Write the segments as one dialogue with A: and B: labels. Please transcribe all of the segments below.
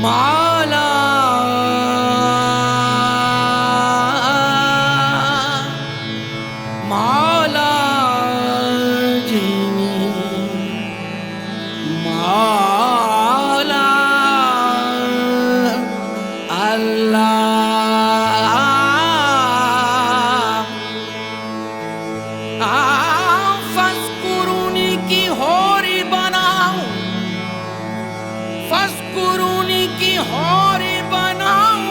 A: माला माला जीनी माला अल्लाह फस्कुरूनी की होरी बनाऊं, फस्कुरूनी की होरी बनाऊं,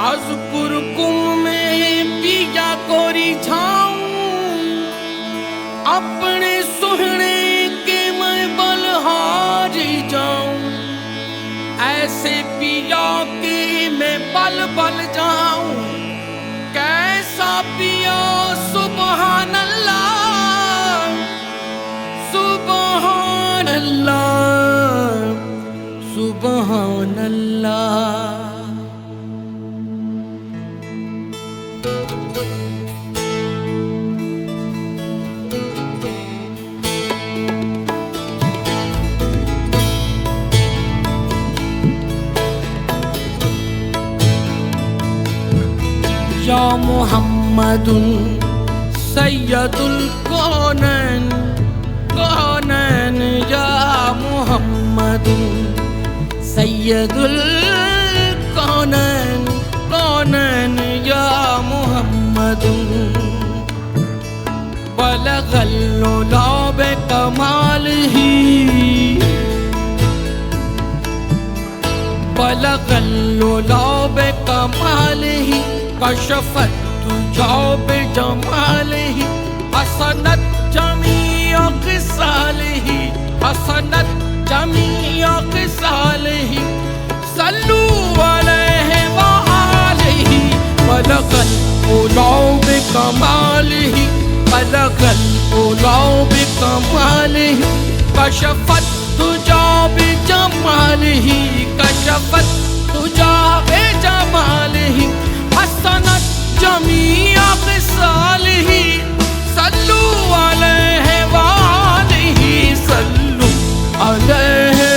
A: अज़कुरकुम में पिया को रिझाऊं, अपने सुहने के मैं बलहारी जाऊं, ऐसे पिया के मैं बल बल जाऊं। कैसा पिया सुबहान अल्लाह, सुबहान अल्लाह, सुबहान अल्लाह। या मुहम्मदुन सय्यदुल कौनैन कौनैन, या मुहम्मदुन सय्यदुल कौनैन कौनैन, या मुहम्मदुन बलगल उला बिकमालिही, बलगल उला बिकमालिही, कशफत तुझा बिजमालिही, हसनत जमीअ ख़िसालिही, हसनत जमीअ ख़िसालिही, सल्लू अलैहि व आलिही, बलगल उला बिकमालिही, बलगल उला बिकमालिही, कशफत तुझा बिजमालिही, कशफत तुझा बिजमालिही, हसनत जमीअ ख़िसालिही, सल्लू अलैहि व आलिही, सल्लू अलैहि।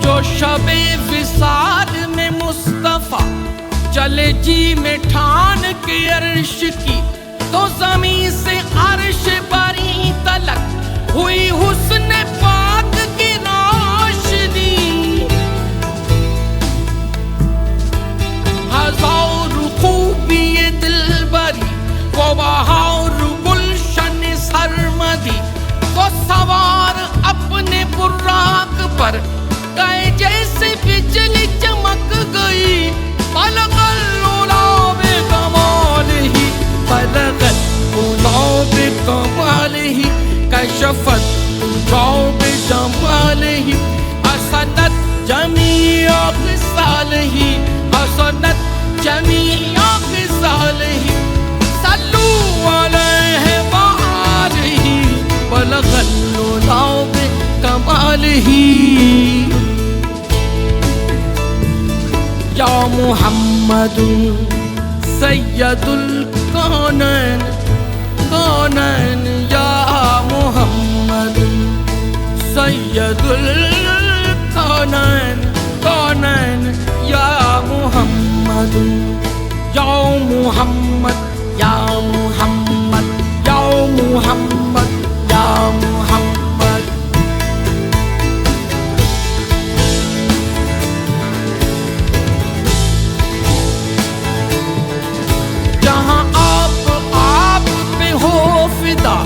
A: जो शबे विसाल में मुस्तफा चले जी में ठान के अर्श की, तो ज़मीं से अर्श बरी तलक हुई हुस्न पाक की रोशनी। हजार खूबी ये दिलबरी, वो बहार गुलशन सरमदी, वो सवार अपने बुर्राक पर गए जैसे बिजली चमक गई। बलगल उला बिकमालिही, बलगल उला बिकमालिही, कशफत तुझा बिजमालिही, हसनत जमीअ ख़िसालिही, हसनत जमीअ ख़िसालिही, सल्लू अलैहि व आलिही, बलगल उला बिकमालिही। या मुहम्मदुन सय्यदुल कौनैन कौनैन, या मुहम्मदुन सय्यदुल कौनैन कौनैन, या मुहम्मदुन, या मुहम्मद, या मुहम्मद, या मुहम्मद, या मुहम्मद। जहाँ आप पे हो फिदा,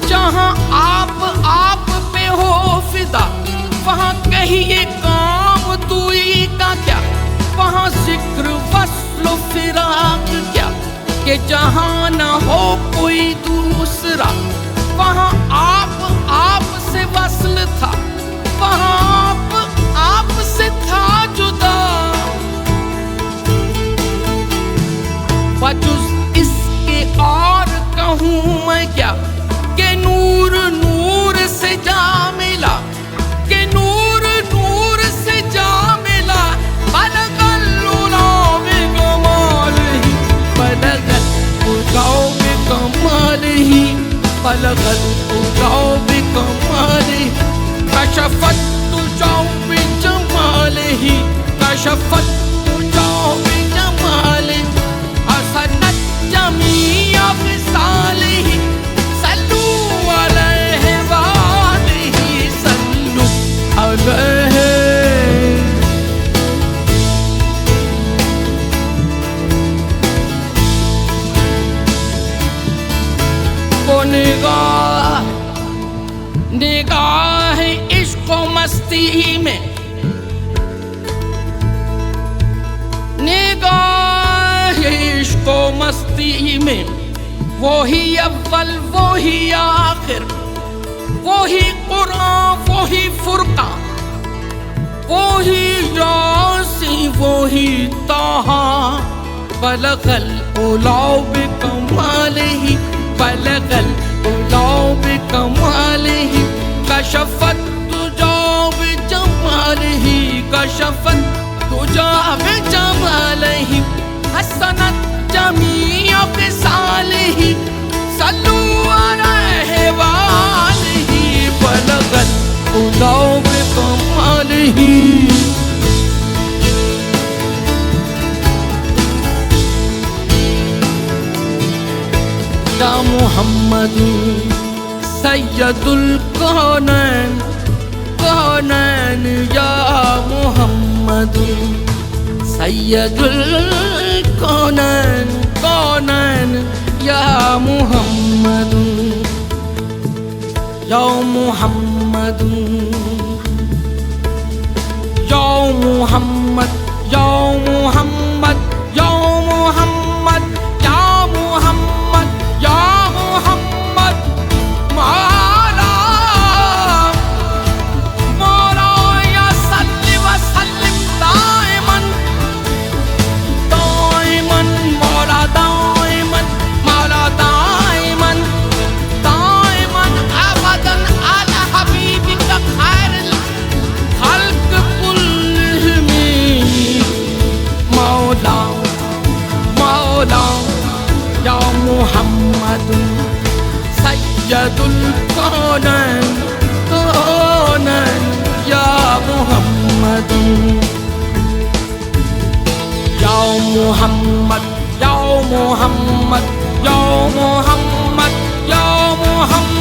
A: जहाँ आप पे हो फिदा, वहाँ कहिए काम दूरी का क्या, वहाँ जिक्र वस्ल फिराक क्या, कि जहाँ न हो कोई दूसरा, वहाँ आप से वस्ल था, वहाँ आप से था जुदा। वजुज़ इसके और कहूँ मैं क्या, कि नूर नूर से जा मिला, कि नूर नूर كشفت جو بجماله كشفت جو بجماله حسنت جميع خصاله صلوا عليه وآله صلوا عليه वो निगाह इश्क मस्ती में निगाह इश्क मस्ती में वो ही अव्वल वो ही आखिर वो ही कुरान वो ही फुरकान वो ही यासीन वो ही ताहा बलगल उलाउ बिकमालिही बलगल उलाउ बिकमालिही कशफत जो बिजमालिही कशफत जो बिजमालिही हसनत जमीअ खिसालिही सल्लू अलैहि वालिही बलगल उलाउ बिकमालिही या मुहम्मद सय्यदुल कौनैन कौनैन या मुहम्मद सय्यदुल कौनैन कौनैन या मुहम्मद या मुहम्मद या मुहम्मद या मुहम्मद या मुहम्मद या मुहम्मद या मुहम्मद मौला मौला या सल्लि व सल्लिम दाइमन दाइमन मौला दाइमन मौला दाइमन दाइमन अबदन अला हबीबिक खैरुल खल्क कुल्लिहिम मौला मौला या मुहम्मद सय्यदुल कौनैन कौनैन या मुहम्मद या मुहम्मद या मुहम्मद या मुहम्मद या मुहम्मद